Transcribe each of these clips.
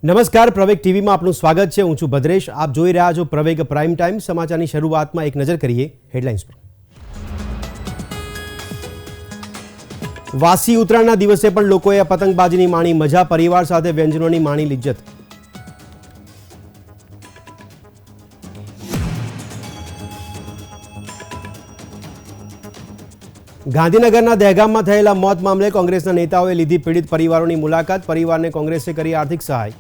નમસ્કાર, પ્રવેગ ટીવીમાં આપનું સ્વાગત છે। હું છું ભદ્રેશ। આપ જોઈ રહ્યા છો પ્રવેગ પ્રાઇમ ટાઈમ। સમાચારની શરૂઆતમાં એક નજર કરીએ હેડલાઇન્સ પર। વાસી ઉત્તરાયણના દિવસે પણ લોકોએ પતંગબાજીની માણી મજા, પરિવાર સાથે વ્યંજનોની માણી લિજ્જત। ગાંધીનગરના દહેગામમાં થયેલા મોત મામલે કોંગ્રેસના નેતાઓએ લીધી પીડિત પરિવારોની મુલાકાત। પરિવારને કોંગ્રેસે કરી આર્થિક સહાય।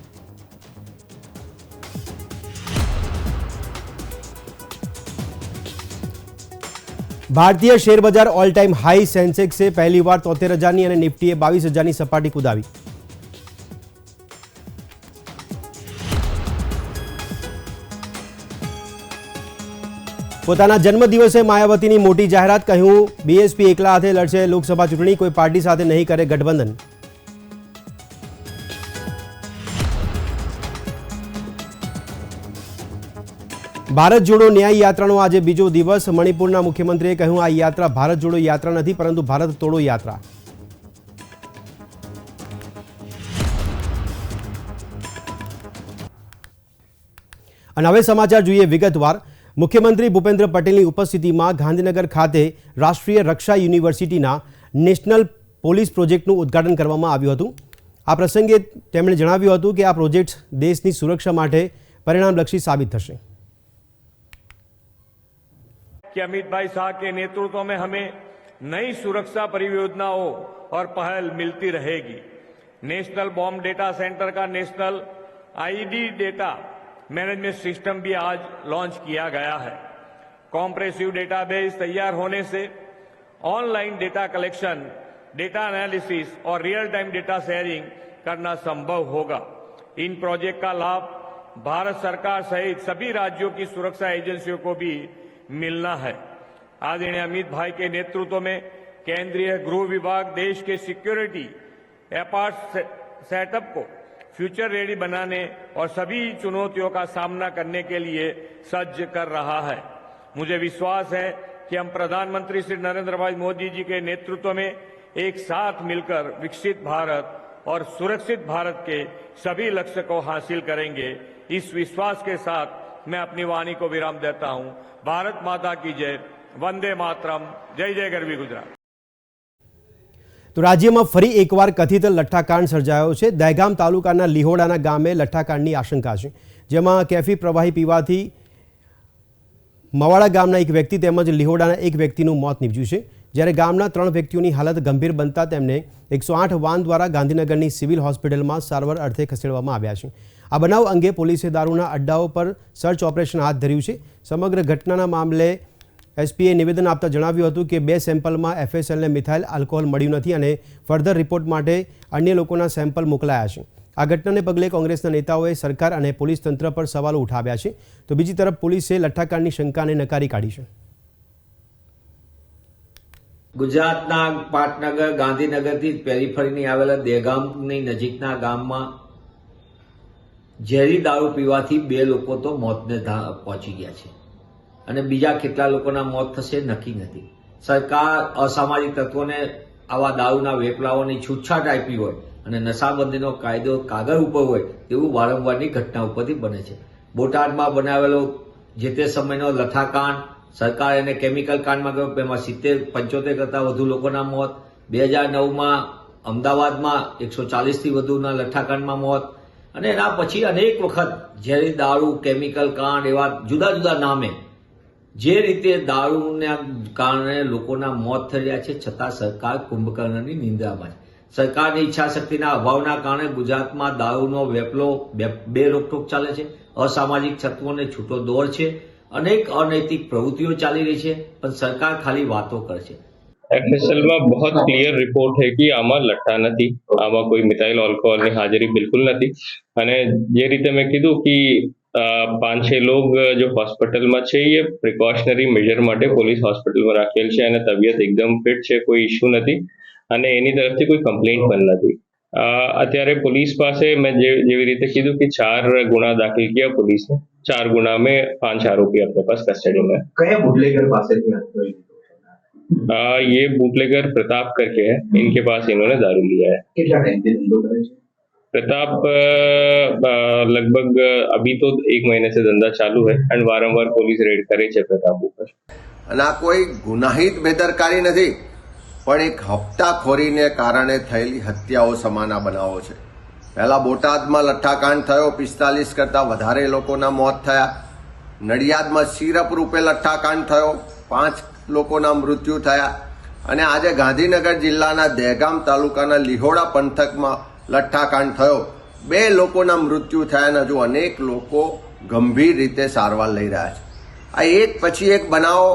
भारतीय शेर बाजार ऑल टाइम हाई। सेंसेक्स से पहली बार 73,000 और निफ्टीए 22,000 सपाटी कूदावी। પોતાના જન્મદિવસે માયાવતીની મોટી જાહેરાત। કહ્યું, બીએસપી એકલા હાથે લડશે લોકસભા ચૂંટણી, કોઈ પાર્ટી સાથે નહીં કરે ગઠબંધન। ભારત જોડો ન્યાય યાત્રાનો આજે બીજો દિવસ। મણિપુરના મુખ્યમંત્રીએ કહ્યું, આ યાત્રા ભારત જોડો યાત્રા નથી પરંતુ ભારત તોડો યાત્રા। અને હવે સમાચાર જોઈએ વિગતવાર। મુખ્યમંત્રી ભૂપેન્દ્ર પટેલની ઉપસ્થિતિમાં ગાંધીનગર ખાતે રાષ્ટ્રીય રક્ષા યુનિવર્સિટીના નેશનલ પોલીસ પ્રોજેક્ટનું ઉદ્ઘાટન કરવામાં આવ્યું હતું। આ પ્રસંગે તેમણે જણાવ્યું હતું કે આ પ્રોજેક્ટ દેશની સુરક્ષા માટે પરિણામલક્ષી સાબિત થશે। कि अमित भाई शाह के नेतृत्व में हमें नई सुरक्षा परियोजनाओं और पहल मिलती रहेगी। नेशनल बॉम्ब डेटा सेंटर का national ID data management system भी आज लॉन्च किया गया है। कॉम्प्रेसिव डेटाबेस तैयार होने से online data collection, data analysis और रियल टाइम डेटा शेयरिंग करना संभव होगा। इन प्रोजेक्ट का लाभ भारत सरकार सहित सभी राज्यों की सुरक्षा एजेंसियों को भी मिलना है। आदरणीय अमित भाई के नेतृत्व में केंद्रीय गृह विभाग देश के सिक्योरिटी एपार्ट सेटअप को फ्यूचर रेडी बनाने और सभी चुनौतियों का सामना करने के लिए सज्ज कर रहा है। मुझे विश्वास है कि हम प्रधानमंत्री श्री नरेंद्र भाई मोदी जी के नेतृत्व में एक साथ मिलकर विकसित भारत और सुरक्षित भारत के सभी लक्ष्य को हासिल करेंगे। इस विश्वास के साथ मैं अपनी वाणी को विराम देता हूं। भारत माता की जय, वंदे मातरम, जय जय गरवी गुजरात। तो राज्य में फरी एकवार कथित लठ्ठाकांड सर्जायो छे। दहेगाम तालुकाना लिहोडाना गामे लठ्ठाकांडनी आशंका छे, जेमां केफी प्रवाही पीवाथी मवाड़ा गामना एक व्यक्ति तेमज लिहोडाना एक व्यक्तिनुं मौत निपज्युं छे। જ્યારે ગામના 3 વ્યક્તિઓની હાલત ગંભીર બનતા તેમને 108 વાન દ્વારા ગાંધીનગરની સિવિલ હોસ્પિટલમાં સારવાર અર્થે ખસેડવામાં આવ્યા છે। આ બનાવ અંગે પોલીસે દારૂના અડ્ડાઓ પર સર્ચ ઓપરેશન હાથ ધર્યું છે। સમગ્ર ઘટનાના મામલે એસપીએ નિવેદન આપતા જણાવ્યું હતું કે 2 સેમ્પલમાં એફએસએલને મિથાઇલ આલ્કોહોલ મળ્યું નથી અને ફર્ધર રિપોર્ટ માટે અન્ય લોકોના સેમ્પલ મોકલાયા છે। આ ઘટનાને પગલે કોંગ્રેસના નેતાઓએ સરકાર અને પોલીસ તંત્ર પર સવાલો ઉઠાવ્યા છે, તો બીજી તરફ પોલીસે લઠ્ઠાકાંડની શંકાને નકારી કાઢી છે। ગુજરાતના પાટનગર ગાંધીનગરથી પેરીફરીની આવેલા દહેગામની નજીકના ગામમાં ઝેરી દારૂ પીવાથી 2 લોકો તો મોતને પહોંચી ગયા છે અને બીજા કેટલા લોકોના મોત થશે નક્કી નથી। સરકાર અસામાજિક તત્વોને આવા દારૂના વેપલાઓની છૂટછાટ આપી હોય અને નશાબંધીનો કાયદો કાગળ ઉપર હોય તેવું વારંવારની ઘટના ઉપરથી બને છે। બોટાદમાં બનાવેલો જે તે સમયનો લઠ્ઠાકાંડ, સરકાર એને કેમિકલ કાંડમાં ગયો, એમાં 75 કરતા વધુ લોકોના મોત। 2009માં અમદાવાદમાં 140 થી વધુના લઠ્ઠાકાંડમાં મોત અને એના પછી અનેક વખત ઝેરી દારૂ, કેમિકલ કાંડ, એવા જુદા જુદા નામે જે રીતે દારૂના કારણે લોકોના મોત થઈ રહ્યા છે, છતાં સરકાર કુંભકર્ણની નિંદ્રામાં છે। સરકારની ઈચ્છાશક્તિના અભાવના કારણે ગુજરાતમાં દારૂનો વેપલો બે રોકટોક ચાલે છે। અસામાજિક તત્વોને છૂટો દોર છે, अनेक अनैतिक प्रवृत्तियों चाली रही है, पर सरकार खाली बातों करे छे। एफएसएल में बहुत क्लियर रिपोर्ट है कि आमा लट्ठा नहीं, आमा कोई मिथाइल अल्कोहोल की हाजरी बिल्कुल नहीं। अने जे रीते मैं कीधुं कि 5-6 लोग जो हॉस्पिटल में छे ये प्रिकॉशनरी मेजर माटे पोलीस हॉस्पिटल में राखेल छे अने तबियत एकदम फिट छे, कोई इश्यू नहीं अने एनी तरफथी कोई कम्प्लेन पण नहीं। अत्यारे पुलिस पासे मैं जेवी रीते कीधुं कि 4 गुना दाखिल किया पुलिस ने। 4 गुना में 5 आरोपी अपने पास कस्टडी में। कया बुटलेगर पास ये बुटलेगर प्रताप करके है, इनके पास इन्होंने दारू लिया है। कितना टाइम से धंधो करे छे? प्रताप लगभग अभी तो 1 महीने से धंधा चालू है एंड वारंवार पुलिस रेड करे છે પ્રતાપ ઉપર અને આ કોઈ ગુનાહિત બેદરકારી નથી, પણ એક હપ્તાખોરીને કારણે થયેલી હત્યાઓ સમાના બનાવો છે. પહેલા બોટાદમાં લઠ્ઠાકાંડ થયો, 45 કરતાં વધારે લોકોના મોત થયા. નડિયાદમાં સિરપ રૂપે લઠ્ઠાકાંડ થયો, 5 લોકોના મૃત્યુ થયા. અને આજે ગાંધીનગર જિલ્લાના દહેગામ તાલુકાના લિહોડા પંથકમાં લઠ્ઠાકાંડ થયો, 2 લોકોના મૃત્યુ થયા અને હજુ અનેક લોકો ગંભીર રીતે સારવાર લઈ રહ્યા છે. આ એક પછી એક બનાવો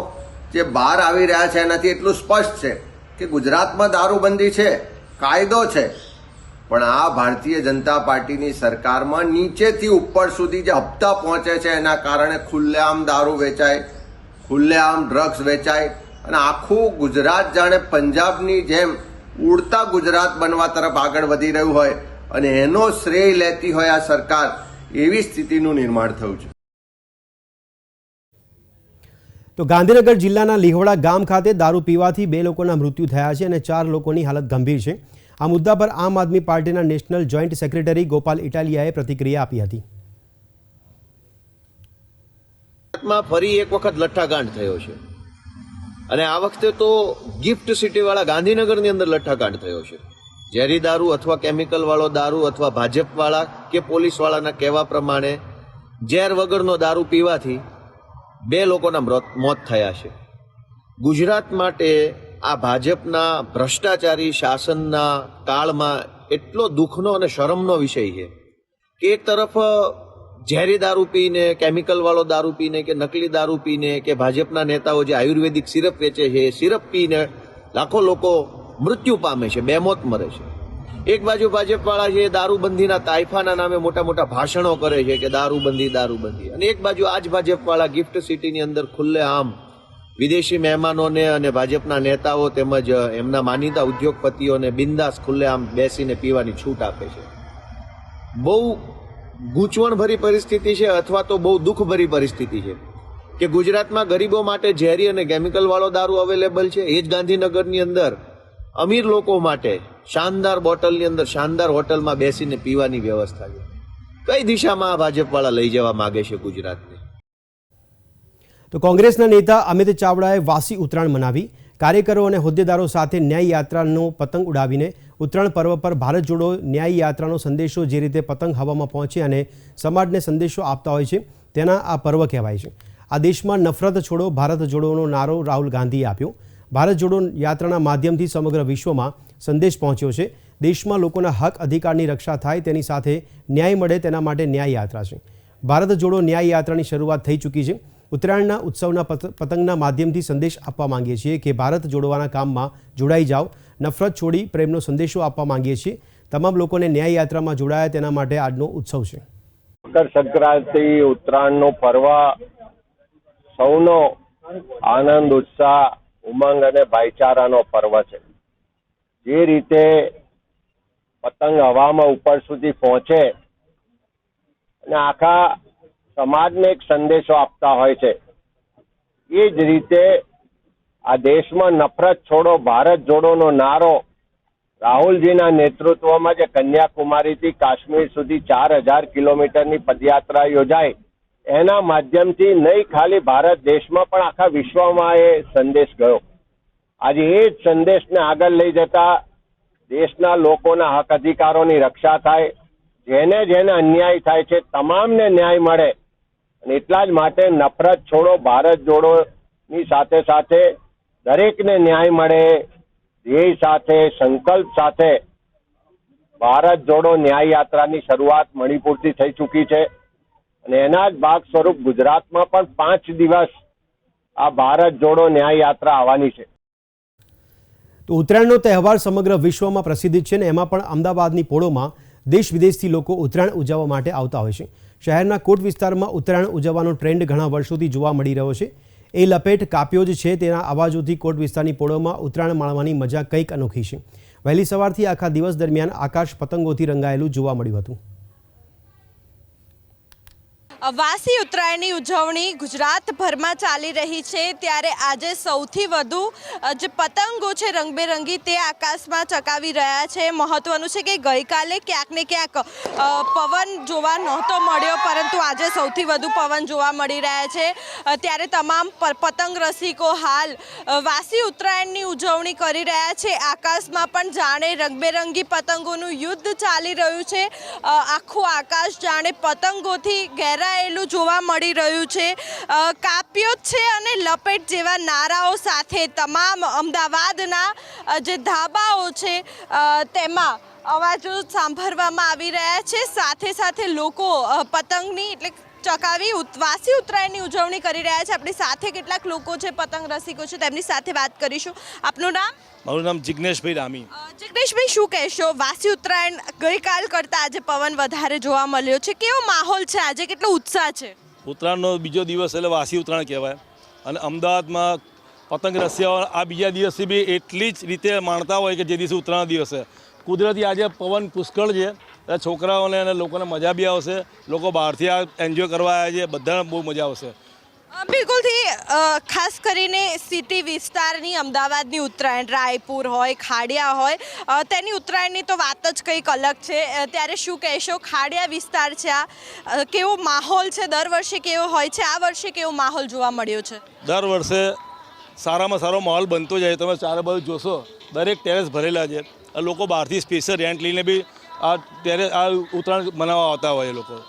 જે બહાર આવી રહ્યા છે એનાથી એટલું સ્પષ્ટ છે કે ગુજરાતમાં દારૂબંધી છે, કાયદો છે, પણ આ ભારતીય જનતા પાર્ટીની સરકારમાં નીચેથી ઉપર સુધી જે હપ્તા પહોંચે છે એના કારણે ખુલ્લેઆમ દારૂ વેચાય, ખુલ્લેઆમ ડ્રગ્સ વેચાય અને આખું ગુજરાત જાણે પંજાબની જેમ ઉડતા ગુજરાત બનવા તરફ આગળ વધી રહ્યું હોય અને એનો શ્રેય લેતી હોય આ સરકાર, એવી સ્થિતિનું નિર્માણ થયું છે. તો ગાંધીનગર જિલ્લાના લિહોડા ગામ ખાતે દારૂ પીવાથી 2 લોકોના મૃત્યુ થયા છે અને 4 લોકોની હાલત ગંભીર છે. આ મુદ્દા પર આમ આદમી પાર્ટીના નેશનલ જોઈન્ટ સેક્રેટરી ગોપાલ ઇટાલિયાએ પ્રતિક્રિયા આપી હતી. ફરી એક વખત લઠ્ઠાકાંડ થયો છે અને આ વખતે તો ગિફ્ટ સિટી વાળા ગાંધીનગરની અંદર લઠ્ઠાકાંડ થયો છે. ઝેરી દારૂ અથવા કેમિકલ વાળો દારૂ અથવા ભાજપ વાળા કે પોલીસ વાળાના કહેવા પ્રમાણે ઝેર વગરનો દારૂ પીવાથી 2 લોકોના મોત થયા છે. ગુજરાત માટે આ ભાજપના ભ્રષ્ટાચારી શાસનના કાળમાં એટલો દુઃખનો અને શરમનો વિષય છે કે એક તરફ ઝેરી દારૂ પીને, કેમિકલ વાળો દારૂ પીને કે નકલી દારૂ પીને કે ભાજપના નેતાઓ જે આયુર્વેદિક સિરપ વેચે છે એ સિરપ પીને લાખો લોકો મૃત્યુ પામે છે, બેમોત મરે છે. એક બાજુ ભાજપવાળા છે દારૂબંધીના તાઇફાના નામે મોટા મોટા ભાષણો કરે છે કે દારૂબંધી દારૂબંધી, અને એક બાજુ આ જ ભાજપવાળા ગિફ્ટ સિટીની અંદર ખુલ્લે આમ વિદેશી મહેમાનોને અને ભાજપના નેતાઓ તેમજ એમના માનીતા ઉદ્યોગપતિઓને બિંદાસ ખુલ્લે આમ બેસીને પીવાની છૂટ આપે છે. બહુ ગૂંચવણભરી પરિસ્થિતિ છે અથવા તો બહુ દુઃખભરી પરિસ્થિતિ છે કે ગુજરાતમાં ગરીબો માટે ઝેરી અને કેમિકલ વાળો દારૂ અવેલેબલ છે. એ જ ગાંધીનગરની અંદર અમીર લોકો માટે શાનદાર બોટલની અંદર શાનદાર હોટલમાં બેસીને પીવાની વ્યવસ્થા છે. કઈ દિશામાં આ ભાજપવાળા લઈ જવા માંગે છે ગુજરાતને? તો કોંગ્રેસના નેતા અમિત ચાવડાએ વાસી ઉત્તરાયણ મનાવી. કાર્યકરો અને હોદ્દેદારો સાથે ન્યાય યાત્રાનો પતંગ ઉડાવીને ઉત્તરાયણ પર્વ પર ભારત જોડો ન્યાય યાત્રાનો સંદેશો જે રીતે પતંગ હવામાં પહોંચે અને સમાજને સંદેશો આપતા હોય છે તેના આ પર્વ કહેવાય છે. આ દેશમાં નફરત છોડો ભારત જોડોનો નારો રાહુલ ગાંધીએ આપ્યો. ભારત જોડો યાત્રાના માધ્યમથી સમગ્ર વિશ્વમાં સંદેશ પહોંચ્યો છે. દેશમાં લોકોના હક અધિકારની રક્ષા થાય, તેની સાથે ન્યાય મળે તેના માટે ન્યાય યાત્રા છે. ભારત જોડો ન્યાય યાત્રાની શરૂઆત થઈ ચૂકી છે. ઉત્તરાયણના ઉત્સવના પતંગના માધ્યમથી સંદેશ આપવા માંગીએ છીએ કે ભારત જોડવાના કામમાં જોડાઈ જાઓ, નફરત છોડી પ્રેમનો સંદેશો આપવા માંગીએ છીએ. તમામ લોકોને ન્યાય યાત્રામાં જોડાયા તેના માટે આજનો ઉત્સવ છે. મકર સંક્રાંતિ, ઉત્તરાયણનો પર્વ સૌનો આનંદ, ઉત્સાહ, ઉમંગ અને ભાઈચારાનો પર્વ છે. જે રીતે પતંગ હવામાં ઉપર સુધી પહોંચે અને આખા સમાજને એક સંદેશો આપતા હોય છે, એ જ રીતે આ દેશમાં નફરત છોડો ભારત જોડોનો નારો રાહુલજીના નેતૃત્વમાં જે કન્યાકુમારીથી કાશ્મીર સુધી 4000 કિલોમીટરની પદયાત્રા યોજાઈ, એના માધ્યમથી નહીં ખાલી ભારત દેશમાં પણ આખા વિશ્વમાં એ સંદેશ ગયો. આજે એ જ સંદેશને આગળ લઈ જતા દેશના લોકોના હક અધિકારોની રક્ષા થાય, જેને જેને અન્યાય થાય છે તમામને ન્યાય મળે, અને એટલા જ માટે નફરત છોડો ભારત જોડોની સાથે સાથે દરેકને ન્યાય મળે ધ્યેય સાથે, સંકલ્પ સાથે ભારત જોડો ન્યાય યાત્રાની શરૂઆત મણિપુરથી થઈ ચૂકી છે અને એના જ ભાગ સ્વરૂપ ગુજરાતમાં પણ 5 દિવસ આ ભારત જોડો ન્યાય યાત્રા આવવાની છે. તો ઉત્તરાયણનો તહેવાર સમગ્ર વિશ્વમાં પ્રસિદ્ધ છે અને એમાં પણ અમદાવાદની પોળોમાં દેશ વિદેશથી લોકો ઉત્તરાયણ ઉજવવા માટે આવતા હોય છે. શહેરના કોટ વિસ્તારમાં ઉત્તરાયણ ઉજવવાનો ટ્રેન્ડ ઘણા વર્ષોથી જોવા મળી રહ્યો છે. એ લપેટ કાપ્યો જ છે તેના અવાજોથી કોટ વિસ્તારની પોળોમાં ઉત્તરાયણ માણવાની મજા કંઈક અનોખી છે. વહેલી સવારથી આખા દિવસ દરમિયાન આકાશ પતંગોથી રંગાયેલું જોવા મળ્યું હતું. વાસી ઉત્તરાયણની ઉજવણી ગુજરાતભરમાં ચાલી રહી છે ત્યારે આજે સૌથી વધુ જે પતંગો છે રંગબેરંગી તે આકાશમાં ચકાવી રહ્યા છે. મહત્વનું છે કે ગઈકાલે ક્યાંક ને ક્યાંક પવન જોવા નહોતો મળ્યો, પરંતુ આજે સૌથી વધુ પવન જોવા મળી રહ્યા છે. ત્યારે તમામ પતંગ રસિકો હાલ વાસી ઉત્તરાયણની ઉજવણી કરી રહ્યા છે. આકાશમાં પણ જાણે રંગબેરંગી પતંગોનું યુદ્ધ ચાલી રહ્યું છે. આખું આકાશ જાણે પતંગોથી ઘેરા જોવા મળી રહ્યું છે. કાપ્યો છે અને લપેટ જેવા નારાઓ સાથે તમામ અમદાવાદના જે ધાબાઓ છે તેમાં અવાજો સાંભળવામાં આવી રહ્યા છે. સાથે સાથે લોકો પતંગની એટલે ચકાવી વાસી ઉત્તરાયણની ઉજવણી કરી રહ્યા છે. આપણી સાથે કેટલાક લોકો છે, પતંગ રસિકો છે, તેમની સાથે વાત કરીશું. આપનું નામ? મારું નામ જિગ્નેશભાઈ રામી. જિગ્નેશભાઈ, શું કહેશો? વાસી ઉત્તરાયણ ગઈકાલ કરતાં આજે પવન વધારે જોવા મળ્યો છે. કેવો માહોલ છે આજે? કેટલો ઉત્સાહ છે? ઉત્તરાયણનો બીજો દિવસ એટલે વાસી ઉત્તરાયણ કહેવાય. અને અમદાવાદમાં પતંગ રસિયાઓ આ બીજા દિવસે બી એટલી જ રીતે માણતા હોય કે જે દિવસે ઉત્તરાયણ દિવસે કુદરતી આજે પવન પુષ્કળ છે. છોકરાઓને અને લોકોને મજા બી આવશે. લોકો બહારથી આ એન્જોય કરવા આવ્યા છે, બધાને બહુ મજા આવશે. બિલકુલથી ખાસ કરીને સિટી વિસ્તારની અમદાવાદની ઉત્તરાયણ, રાયપુર હોય, ખાડિયા હોય, તેની ઉત્તરાયણની તો વાત જ કંઈક અલગ છે. ત્યારે શું કહેશો? ખાડિયા વિસ્તાર છે, આ કેવો માહોલ છે? દર વર્ષે કેવો હોય છે? આ વર્ષે કેવો માહોલ જોવા મળ્યો છે? દર વર્ષે સારામાં સારો માહોલ બનતો જાય. તમે ચારે બાજુ જોશો, દરેક ટેરેસ ભરેલા છે. લોકો બહારથી સ્પેશિયલ રેન્ટ લઈને બી આ ઉત્તરાયણ મનાવવા આવતા હોય એ લોકો.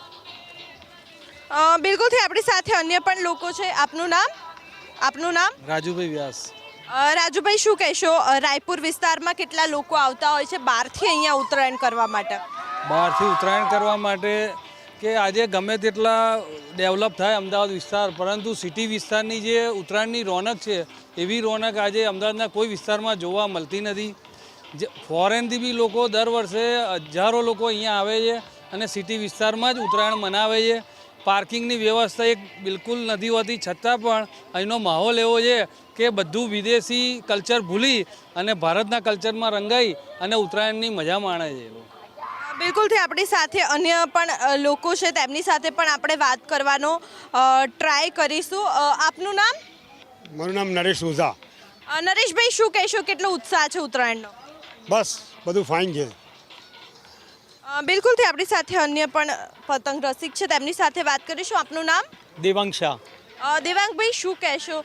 બિલકુલથી આપણી સાથે અન્ય પણ લોકો છે. આપનું નામ? આપનું નામ? રાજુભાઈ વ્યાસ. રાજુભાઈ, શું કહેશો? રાયપુર વિસ્તારમાં કેટલા લોકો આવતા હોય છે બહારથી અહીંયા ઉત્તરાયણ કરવા માટે? બહારથી ઉત્તરાયણ કરવા માટે કે આજે ગમે તેટલા ડેવલપ થાય અમદાવાદ વિસ્તાર, પરંતુ સિટી વિસ્તારની જે ઉત્તરાયણની રોનક છે એવી રોનક આજે અમદાવાદના કોઈ વિસ્તારમાં જોવા મળતી નથી. જે ફોરેનથી બી લોકો દર વર્ષે હજારો લોકો અહીંયા આવે છે અને સિટી વિસ્તારમાં જ ઉત્તરાયણ મનાવે છે. પાર્કિંગની વ્યવસ્થા એક બિલકુલ નથી હોતી, છતાં પણ અહીંનો માહોલ એવો છે કે બધું વિદેશી કલ્ચર ભૂલી અને ભારતના કલ્ચરમાં રંગાઈ અને ઉત્તરાયણની મજા માણે છે. બિલકુલથી આપણી સાથે અન્ય પણ લોકો છે, તેમની સાથે પણ આપણે વાત કરવાનો ટ્રાય કરીશું. આપનું નામ? મારું નામ નરેશ ઓઝા. નરેશભાઈ, શું કહેશો? કેટલો ઉત્સાહ છે ઉત્તરાયણનો? બસ બધું ફાઇન છે. બિલકુલથી આપણી સાથે અન્ય પણ પતંગ રસિક છે, તેમની સાથે વાત કરીશું. આપનું નામ? દેવાંગ શાહ. દેવાંગભાઈ, શું કહેશો?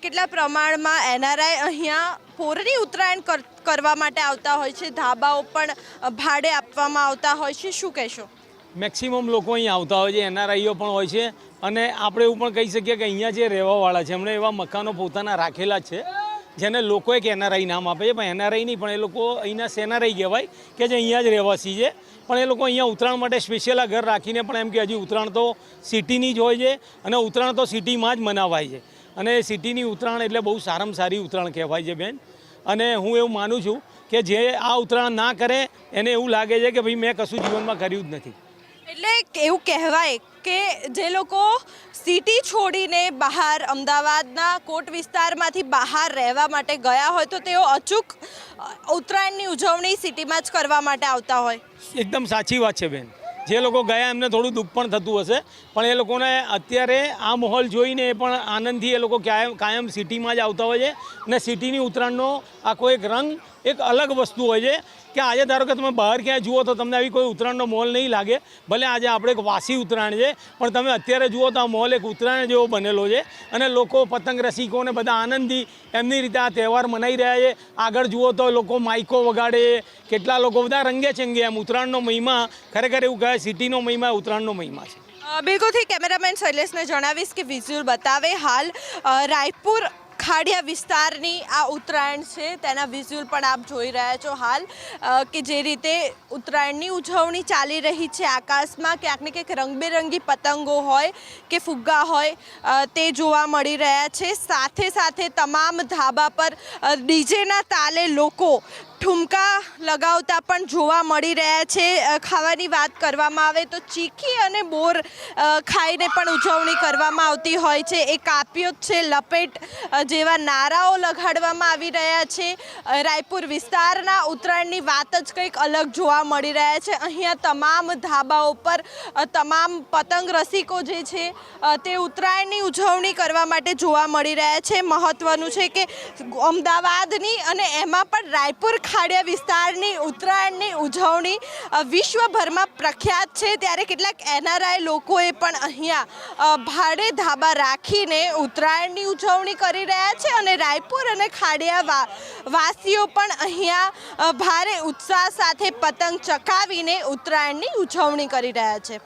કેટલા પ્રમાણમાં એનઆરઆઈ અહીંયા પોરની ઉત્તરાયણ કરવા માટે આવતા હોય છે? ધાબાઓ પણ ભાડે આપવામાં આવતા હોય છે, શું કહેશો? મેક્સિમમ લોકો અહીં આવતા હોય છે, એનઆરઆઈઓ પણ હોય છે. અને આપણે એવું પણ કહી શકીએ કે અહીંયા જે રહેવાવાળા છે એમણે એવા મકાનો પોતાના રાખેલા છે જેને લોકો એક એનઆરઆઈ નામ આપે છે. પણ એનઆરઆઈ નહીં, પણ એ લોકો અહીંના સેનઆરઆઈ કહેવાય કે જે અહીંયા જ રહેવાસી છે. પણ એ લોકો અહીંયા ઉત્તરાયણ માટે સ્પેશિયલ આ ઘર રાખીને પણ એમ કે હજી ઉત્તરાયણ તો સિટીની જ હોય છે અને ઉત્તરાયણ તો સિટીમાં જ મનાવાય છે. અને સિટીની ઉત્તરાયણ એટલે બહુ સારામાં સારી ઉત્તરાયણ કહેવાય છે બેન. અને હું એવું માનું છું કે જે આ ઉત્તરાયણ ના કરે એને એવું લાગે છે કે ભાઈ મેં કશું જીવનમાં કર્યું જ નથી. એટલે એવું કહેવાય કે જે લોકો સિટી છોડીને બહાર અમદાવાદના કોટ વિસ્તારમાંથી બહાર રહેવા માટે ગયા હોય તો તેઓ અચૂક ઉત્તરાયણની ઉજવણી સિટીમાં જ કરવા માટે આવતા હોય. એકદમ સાચી વાત છે બેન. જે લોકો ગયા એમને થોડું દુઃખ પણ થતું હશે, પણ એ લોકોને અત્યારે આ માહોલ જોઈને પણ આનંદથી એ લોકો કાયમ સિટીમાં જ આવતા હોય છે. અને સિટીની ઉત્તરાયણનો આખો એક રંગ એક અલગ વસ્તુ હોય છે કે આજે ધારો કે તમે બહાર ક્યાંય જુઓ તો તમને આવી કોઈ ઉત્તરાયણનો માહોલ નહીં લાગે. ભલે આજે આપણે એક વાસી ઉત્તરાયણ છે, પણ તમે અત્યારે જુઓ તો આ માહોલ એક ઉત્તરાયણ જેવો બનેલો છે. અને લોકો પતંગ રસિકોને બધા આનંદથી એમની રીતે આ તહેવાર મનાઈ રહ્યા છે. આગળ જુઓ તો લોકો માઇકો વગાડે, કેટલા લોકો બધા રંગે ચંગે. એમ ઉત્તરાયણનો મહિમા ખરેખર એવું કહે સિટીનો મહિમા ઉત્તરાયણનો મહિમા છે. બિલકુલથી કેમેરામેન શૈલેષને જણાવીશ કે વિઝ્યુઅલ બતાવે. હાલ રાયપુર ખાડિયા વિસ્તારની આ ઉત્તરાયણ છે તેના વિઝ્યુઅલ પણ આપ જોઈ રહ્યા છો હાલ કે જે રીતે ઉત્તરાયણની ઉજવણી ચાલી રહી છે. આકાશમાં ક્યાંક ને ક્યાંક રંગબેરંગી પતંગો હોય કે ફુગ્ગા હોય તે જોવા મળી રહ્યા છે. સાથે સાથે તમામ ધાબા પર ડીજેના તાલે લોકો ઠુમકા લગાવતા પણ જોવા મળી રહ્યા છે. ખાવાની વાત કરવામાં આવે તો ચીકી અને બોર ખાઈને પણ ઉજવણી કરવામાં આવતી હોય છે. એ કાપ્યો છે, લપેટ જેવા નારાઓ લગાડવામાં આવી રહ્યા છે. રાયપુર વિસ્તારના ઉત્તરાયણની વાત જ કંઈક અલગ જોવા મળી રહ્યા છે. અહીંયા તમામ ધાબાઓ પર તમામ પતંગ રસિકો જે છે તે ઉત્તરાયણની ઉજવણી કરવા માટે જોવા મળી રહ્યા છે. મહત્વનું છે કે અમદાવાદની અને એમાં પણ રાયપુર ખાડિયા વિસ્તારની ઉત્તરાયણની ઉજવણી વિશ્વભરમાં પ્રખ્યાત છે. ત્યારે કેટલાક NRI લોકોએ પણ અહીંયા ભાડે ધાબા રાખીને ઉત્તરાયણની ઉજવણી કરી રહ્યા છે અને રાયપુર અને ખાડિયા વાસીઓ પણ અહીંયા ભારે ઉત્સાહ સાથે પતંગ ચકાવીને ઉત્તરાયણની ઉજવણી કરી રહ્યા છે.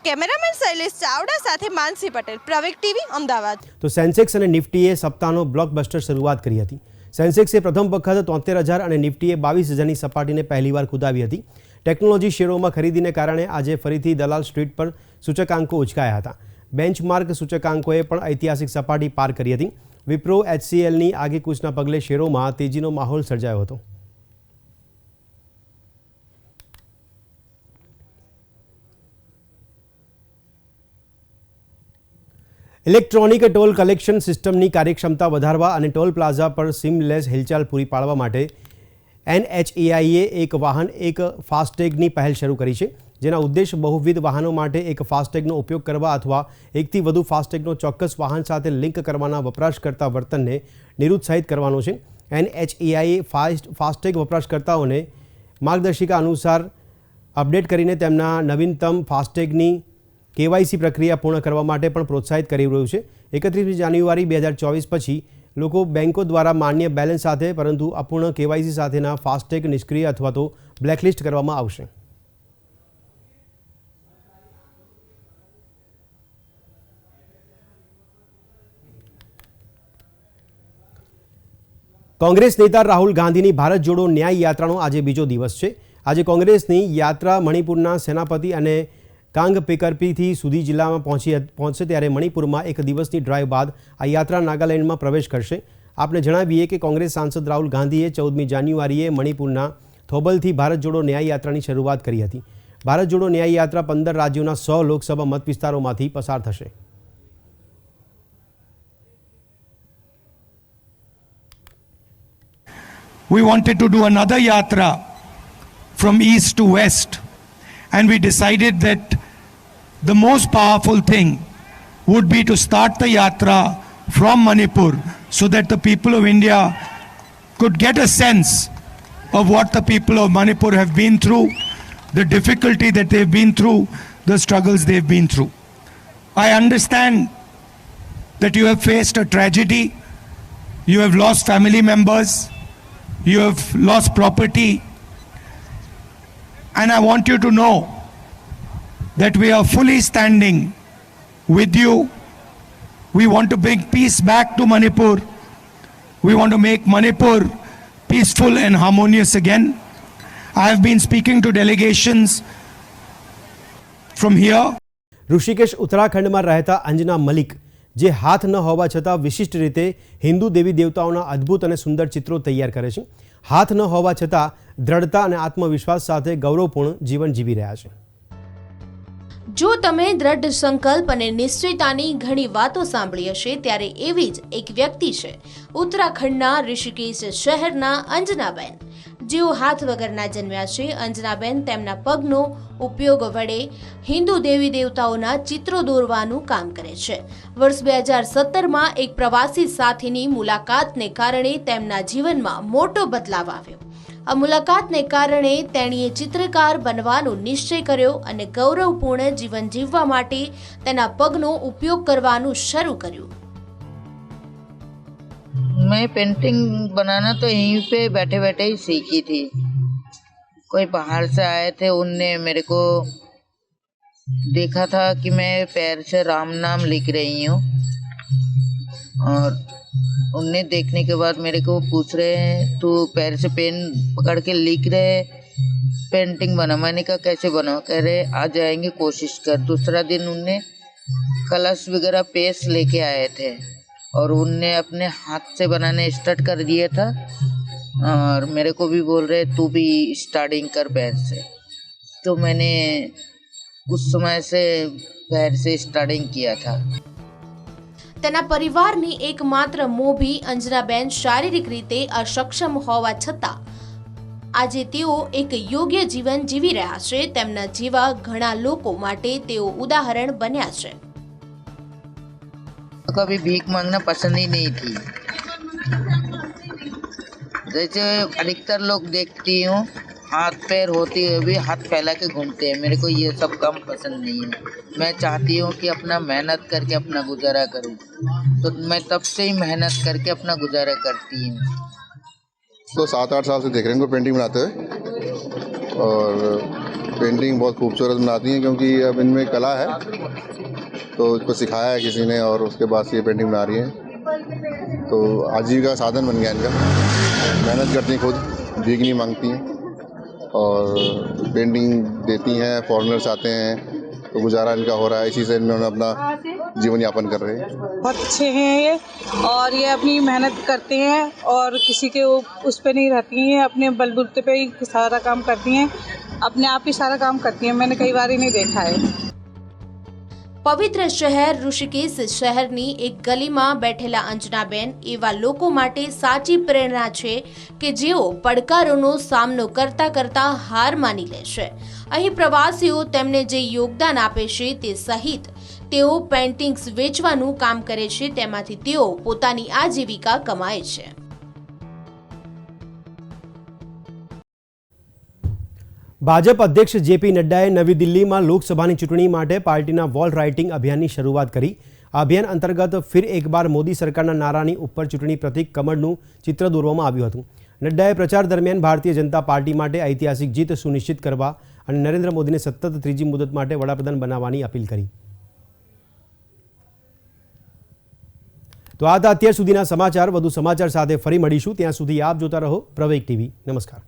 કેમેરામેન શૈલેષ ચાવડા સાથે માનસી પટેલ, પ્રવેગ ટીવી, અમદાવાદ. તો સેન્સેક્સ અને નિફ્ટીએ સપ્તાહનો બ્લોકબસ્ટર શરૂઆત કરી હતી. સેન્સેક્સે પ્રથમ વખત 73,000 અને નિફ્ટીએ 22,000ની સપાટીને પહેલીવાર કૂદાવી હતી. ટેકનોલોજી શેરોમાં ખરીદીને કારણે આજે ફરીથી દલાલ સ્ટ્રીટ પર સૂચકાંકો ઉચકાયા હતા. બેન્ચમાર્ક સૂચકાંકોએ પણ ઐતિહાસિક સપાટી પાર કરી હતી. વિપ્રો HCLની આગેકૂચના પગલે શેરોમાં તેજીનો માહોલ સર્જાયો હતો. ઇલેક્ટ્રોનિક ટોલ કલેક્શન સિસ્ટમની કાર્યક્ષમતા વધારવા અને ટોલ પ્લાઝા પર સીમલેસ હિલચાલ પૂરી પાડવા માટે NHAIએ એક વાહન એક ફાસ્ટેગની પહેલ શરૂ કરી છે, જેના ઉદ્દેશ બહુવિધ વાહનો માટે એક ફાસ્ટેગનો ઉપયોગ કરવા અથવા એકથી વધુ ફાસ્ટેગનો ચોક્કસ વાહન સાથે લિંક કરવાના વપરાશકર્તા વર્તનને નિરુત્સાહિત કરવાનો છે. NHAIએ ફાસ્ટેગ વપરાશકર્તાઓને માર્ગદર્શિકા અનુસાર અપડેટ કરીને તેમના નવીનતમ ફાસ્ટેગની KYC પ્રક્રિયા પૂર્ણ કરવા માટે પણ પ્રોત્સાહિત કરી રહ્યું છે. 31 જાન્યુઆરી 2024 પછી લોકો બેંકો દ્વારા માન્ય બેલેન્સ સાથે પરંતુ અપૂર્ણ KYC સાથેના ફાસ્ટેગ નિષ્ક્રિય અથવા તો બ્લેકલિસ્ટ કરવામાં આવશે. કોંગ્રેસ નેતા રાહુલ ગાંધીની ભારત જોડો ન્યાય યાત્રાનો આજે બીજો દિવસ છે. આજે કોંગ્રેસની યાત્રા મણિપુરના સેનાપતિ અને કાંગપેકરપીથી સુધી જિલ્લામાં પહોંચશે. ત્યારે મણિપુરમાં એક દિવસની ડ્રાઈવ બાદ આ યાત્રા નાગાલેન્ડમાં પ્રવેશ કરશે. આપને જણાવીએ કે કોંગ્રેસ સાંસદ રાહુલ ગાંધીએ 14મી જાન્યુઆરીએ મણિપુરના થોબલથી ભારત જોડો ન્યાય યાત્રાની શરૂઆત કરી હતી. ભારત જોડો ન્યાય યાત્રા 15 રાજ્યોના 100 લોકસભા મત વિસ્તારોમાંથી પસાર થશે. We wanted to do another yatra from east to west, and we decided that the most powerful thing would be to start the yatra from Manipur so that the people of India could get a sense of what the people of Manipur have been through, the difficulty that they've been through, the struggles they've been through. I understand that you have faced a tragedy, you have lost family members, you have lost property, and I want you to know that we are fully standing with you. We want to bring peace back to Manipur. We want to make Manipur peaceful and harmonious again. I have been speaking to delegations from here. Rishikesh ઉત્તરાખંડમાં રહેતા અંજના મલિક, જે હાથ ન હોવા છતાં વિશિષ્ટ રીતે હિન્દુ દેવી દેવતાઓના અદ્ભુત અને સુંદર ચિત્રો તૈયાર કરે છે. હાથ ન હોવા છતાં દ્રઢતા અને આત્મવિશ્વાસ સાથે ગૌરવપૂર્ણ જીવન જીવી રહ્યા છે. જો તમે દ્રઢ સંકલ્પ અને નિશ્ચયતાની ઘણી વાતો સાંભળી હશે, ત્યારે એવી જ એક વ્યક્તિ છે ઉત્તરાખંડના ઋષિકેશ શહેરના અંજનાબેન, જેઓ હાથ વગરના જન્મ્યા છે. અંજનાબેન તેમના પગનો ઉપયોગ વડે હિન્દુ દેવી દેવતાઓના ચિત્રો દોરવાનું કામ કરે છે. વર્ષ 2017માં એક પ્રવાસી સાથીની મુલાકાતને કારણે તેમના જીવનમાં મોટો બદલાવ આવ્યો. આ મુલાકાતને કારણે તેણીએ ચિત્રકાર બનવાનો નિશ્ચય કર્યો અને ગૌરવપૂર્ણ જીવન જીવવા માટે તેના પગનો ઉપયોગ કરવાનું શરૂ કર્યું. मैं पेंटिंग बनाना तो यहीं पे बैठे बैठे ही सीखी थी. कोई बाहर से आए थे, उनने मेरे को देखा था कि मैं पैर से राम नाम लिख रही हूँ, और उनने देखने के बाद मेरे को पूछ रहे हैं तू पैर से पेन पकड़ के लिख रहे, पेंटिंग बना. मैंने कहा कैसे बना? कह रहे आ जाएंगे, कोशिश कर. दूसरा दिन उनने कलश वगैरह पेस्ट लेके आए थे और उनने अपने हाथ से बनाने स्टार्ट कर दिया था. और मेरे को भी बोल रहे तू भी स्टार्टिंग कर पैर से। तो मैंने उस समय से पैर से स्टार्टिंग किया था। તેના પરિવારની એકમાત્ર મોભી અંજનાબેન શારીરિક રીતે અસક્ષમ હોવા છતાં આજે તેઓ એક યોગ્ય જીવન જીવી રહ્યા છે। તેમના જેવા ઘણા લોકો માટે તેઓ ઉદાહરણ બન્યા છે। कभी भीख मांगना पसंद ही नहीं थी। जैसे अधिकतर लोग देखती हूँ हाथ पैर होते हुए भी हाथ फैला के घूमते हैं, मेरे को ये सब काम पसंद नहीं है। मैं चाहती हूँ कि अपना मेहनत करके अपना गुजारा करूँ, तो मैं तब से ही मेहनत करके अपना गुजारा करती हूँ। तो 7-8 साल से देख रहे हैं इनको पेंटिंग बनाते हुए, और पेंटिंग बहुत खूबसूरत बनाती हैं क्योंकि अब इनमें कला है, तो इसको सिखाया है किसी ने और उसके बाद से ये पेंटिंग बना रही हैं। तो आजीविका का साधन बन गया इनका। मेहनत करती हैं, खुद भीख नहीं मांगती हैं और पेंटिंग देती हैं। फॉरेनर्स आते हैं तो गुजारा इनका हो रहा है, इसी से इन्होंने अपना जीवन यापन कर रहे हैं। बहुत अच्छे हैं ये, और ये अपनी मेहनत करते हैं और किसी के उस पे नहीं रहती हैं, अपने बलबूते पे ही सारा काम करती हैं, अपने आप ही सारा काम करती हैं। मैंने कई बार ही नहीं देखा है। પવિત્ર શહેર ઋષિકેશ શહેરની એક ગલીમાં બેઠેલા અંજનાબેન એવા લોકો માટે સાચી પ્રેરણા છે કે જેઓ પડકારોનો સામનો કરતા કરતા હાર માની લે છે। અહીં પ્રવાસીઓ તેમને જે યોગદાન આપે છે તે સહિત તેઓ પેઇન્ટિંગ્સ વેચવાનું કામ કરે છે, તેમાંથી તેઓ પોતાની આજીવિકા કમાય છે। ભાજપ અધ્યક્ષ જેપી નડ્ડાએ નવી દિલ્હીમાં લોકસભાની ચૂંટણી માટે પાર્ટીના વોલ રાઇટિંગ અભિયાનની શરૂઆત કરી। આ અભિયાન અંતર્ગત ફિર એક બાર મોદી સરકારના નારાની ઉપર ચૂંટણી પ્રતીક કમળનું ચિત્ર દોરવામાં આવ્યું હતું। નડ્ડાએ પ્રચાર દરમિયાન ભારતીય જનતા પાર્ટી માટે ઐતિહાસિક જીત સુનિશ્ચિત કરવા અને નરેન્દ્ર મોદીને સતત ત્રીજી મુદત માટે વડાપ્રધાન બનાવવાની અપીલ કરી। તો આ હતા અત્યાર સુધીના સમાચાર। વધુ સમાચાર સાથે ફરી મળીશું, ત્યાં સુધી આપ જોતા રહો પ્રવેગ ટીવી। નમસ્કાર।